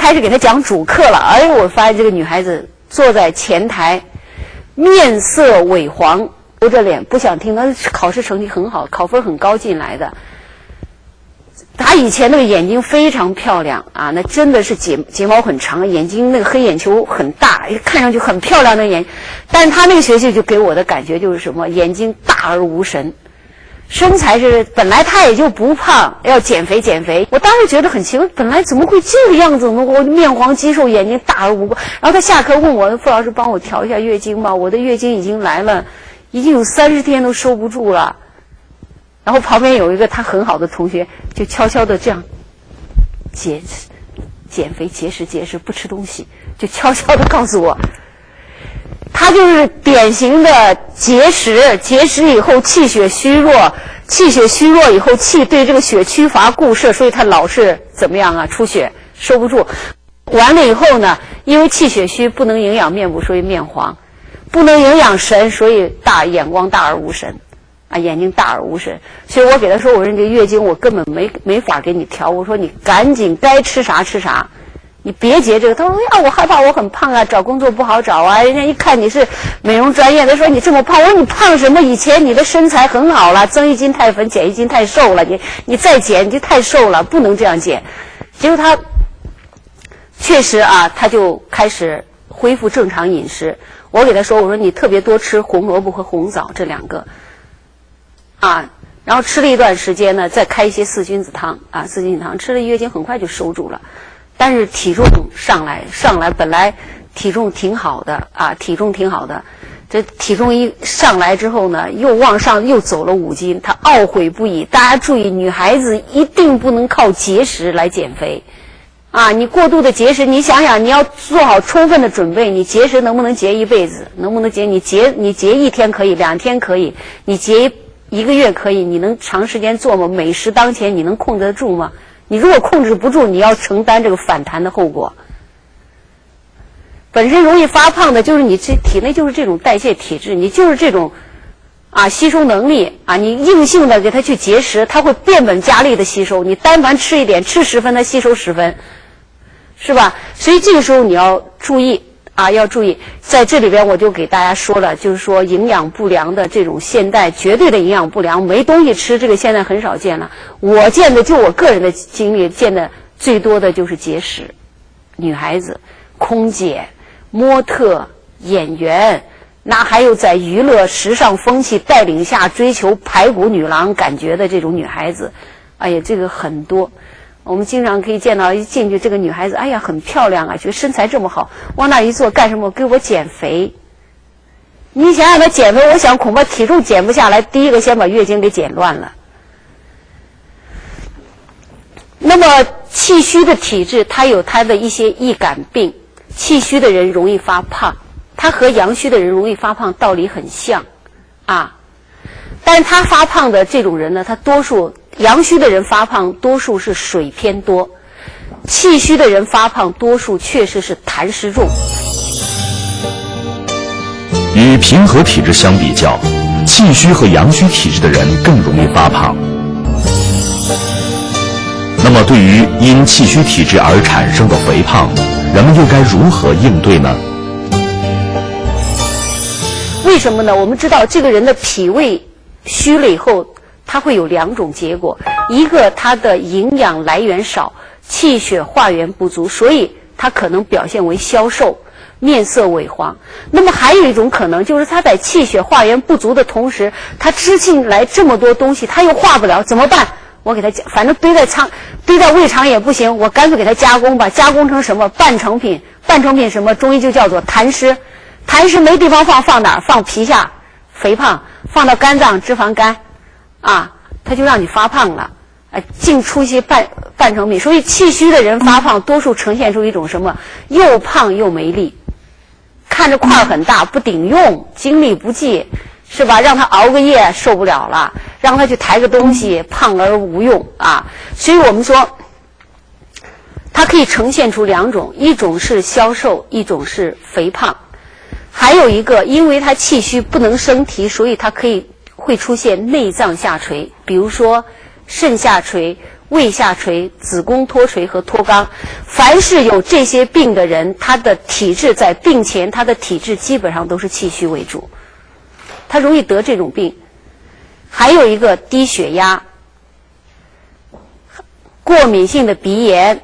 开始给她讲主课了，哎，我发现这个女孩子坐在前台，面色萎黄，揉着脸不想听。她考试成绩很好，考分很高进来的。她以前那个眼睛非常漂亮啊，那真的是睫毛很长，眼睛那个黑眼球很大，看上去很漂亮的眼。但是她那个学期就给我的感觉就是什么，眼睛大而无神。身材是本来她也就不胖，要减肥。我当时觉得很奇怪，本来怎么会这个样子呢？我面黄肌瘦，眼睛大而无光。然后她下课问我，傅老师帮我调一下月经吧，我的月经已经来了，已经有30天都收不住了。然后旁边有一个他很好的同学，就悄悄的这样减肥节食不吃东西，就悄悄的告诉我，他就是典型的节食以后气血虚弱以后气对这个血缺乏固摄，所以他老是怎么样啊，出血收不住。完了以后呢，因为气血虚不能营养面部，所以面黄，不能营养神，所以眼光大而无神。啊，眼睛大而无神，所以我给他说，我说你这月经我根本没法给你调，我说你赶紧该吃啥吃啥，你别结这个。他说呀，我害怕我很胖啊，找工作不好找啊，人家一看你是美容专业的，说你这么胖，我说你胖什么？以前你的身材很好了，增1斤太粉，减1斤太瘦了，你再减你就太瘦了，不能这样减。结果他确实啊，他就开始恢复正常饮食。我给他说，我说你特别多吃红萝卜和红枣这2个。啊，然后吃了一段时间呢，再开一些4君子汤啊，4君子汤吃了月经很快就收住了，但是体重上来，本来体重挺好的啊，这体重一上来之后呢，又往上又走了5斤，她懊悔不已。大家注意，女孩子一定不能靠节食来减肥啊！你过度的节食，你想想，你要做好充分的准备，你节食能不能节一辈子？能不能节？你节1天可以，2天可以，你节1个月可以，你能长时间做吗？美食当前，你能控制得住吗？你如果控制不住，你要承担这个反弹的后果。本身容易发胖的，就是你这体内就是这种代谢体质，你就是这种啊吸收能力啊，你硬性的给它去节食，它会变本加厉的吸收。你但凡吃一点，吃10分，它吸收10分，是吧？所以这个时候你要注意。啊，要注意，在这里边我就给大家说了，就是说营养不良的这种现代绝对的营养不良，没东西吃，这个现在很少见了。我见的就我个人的经历，见的最多的就是节食，女孩子、空姐、模特、演员，那还有在娱乐时尚风气带领下追求排骨女郎感觉的这种女孩子，哎呀，这个很多。我们经常可以见到一进去这个女孩子，哎呀很漂亮啊，觉得身材这么好，往那一坐干什么？给我减肥。你想让她减肥，我想恐怕体重减不下来，第一个先把月经给减乱了。那么气虚的体质，它有它的一些易感病，气虚的人容易发胖，它和阳虚的人容易发胖道理很像啊。但是他发胖的这种人呢，他多数阳虚的人发胖多数是水偏多，气虚的人发胖多数确实是痰湿重。与平和体质相比较，气虚和阳虚体质的人更容易发胖。那么对于因气虚体质而产生的肥胖，人们又该如何应对呢？为什么呢？我们知道这个人的脾胃虚了以后，它会有2种结果，一个它的营养来源少，气血化源不足，所以它可能表现为消瘦，面色萎黄。那么还有一种可能，就是他在气血化源不足的同时，他吃进来这么多东西，他又化不了，怎么办？我给他反正堆在胃肠也不行，我干脆给他加工吧，加工成什么半成品什么，中医就叫做痰湿。痰湿没地方放哪儿？放皮下，肥胖；放到肝脏，脂肪肝，啊，它就让你发胖了，净出些半成品。所以气虚的人发胖，多数呈现出一种什么？又胖又没力，看着块很大，不顶用，精力不济，是吧？让他熬个夜受不了了，让他去抬个东西，胖而无用啊。所以我们说，它可以呈现出2种，一种是消瘦，一种是肥胖。还有一个，因为它气虚不能生提，所以它会出现内脏下垂，比如说肾下垂、胃下垂、子宫脱垂和脱肛。凡是有这些病的人，他的体质在病前，他的体质基本上都是气虚为主，他容易得这种病。还有一个低血压、过敏性的鼻炎、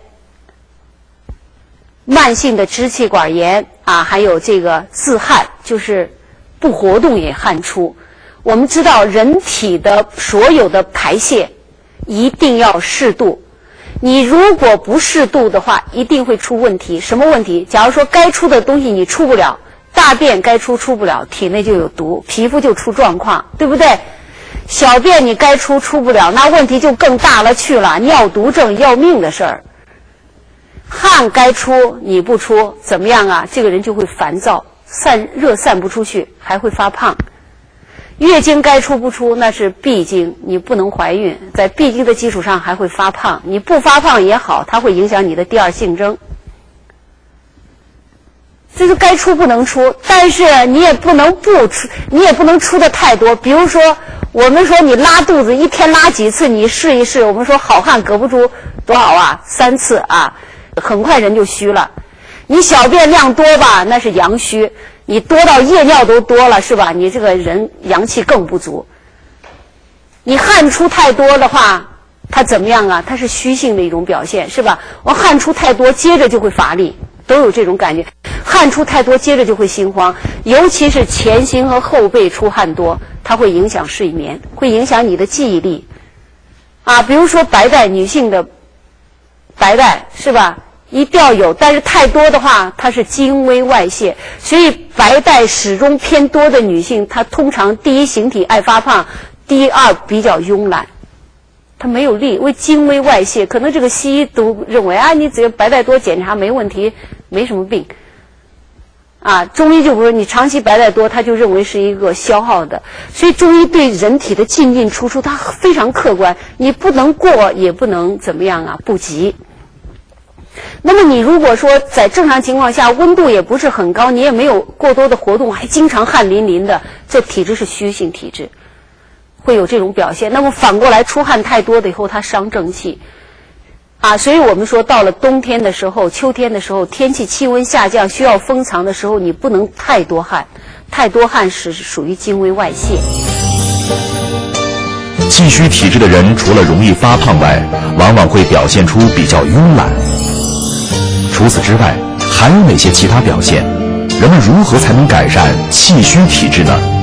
慢性的支气管炎啊，还有这个自汗，就是不活动也汗出。我们知道人体的所有的排泄一定要适度，你如果不适度的话，一定会出问题。什么问题？假如说该出的东西你出不了，大便该出不了，体内就有毒，皮肤就出状况，对不对？小便你该出不了，那问题就更大了去了，尿毒症要命的事儿。汗该出你不出，怎么样啊？这个人就会烦躁，热散不出去，还会发胖。月经该出不出，那是闭经，你不能怀孕，在闭经的基础上还会发胖。你不发胖也好，它会影响你的第二性征。这是该出不能出，但是你也不能不出，你也不能出的太多。比如说，我们说你拉肚子，一天拉几次，你试一试。我们说好汉隔不住多少啊，3次啊，很快人就虚了。你小便量多吧，那是阳虚。你多到夜尿都多了，是吧？你这个人阳气更不足。你汗出太多的话，它怎么样啊？它是虚性的一种表现，是吧？我汗出太多，接着就会乏力，都有这种感觉。汗出太多，接着就会心慌，尤其是前心和后背出汗多，它会影响睡眠，会影响你的记忆力。啊，比如说白带，女性的白带是吧？一定要有，但是太多的话，它是精微外泄，所以白带始终偏多的女性，她通常第一形体爱发胖，第二比较慵懒，她没有力，为精微外泄。可能这个西医都认为啊，你只要白带多检查没问题，没什么病。啊，中医就不是你长期白带多，他就认为是一个消耗的，所以中医对人体的进进出出，它非常客观，你不能过，也不能怎么样啊，不及。那么你如果说在正常情况下温度也不是很高，你也没有过多的活动，还经常汗淋淋的，这体质是虚性体质，会有这种表现。那么反过来出汗太多的以后，它伤正气。啊，所以我们说到了冬天的时候、秋天的时候，天气气温下降，需要封藏的时候，你不能太多汗，太多汗是属于精微外泄。气虚体质的人除了容易发胖外，往往会表现出比较慵懒。除此之外，还有哪些其他表现？人们如何才能改善气虚体质呢？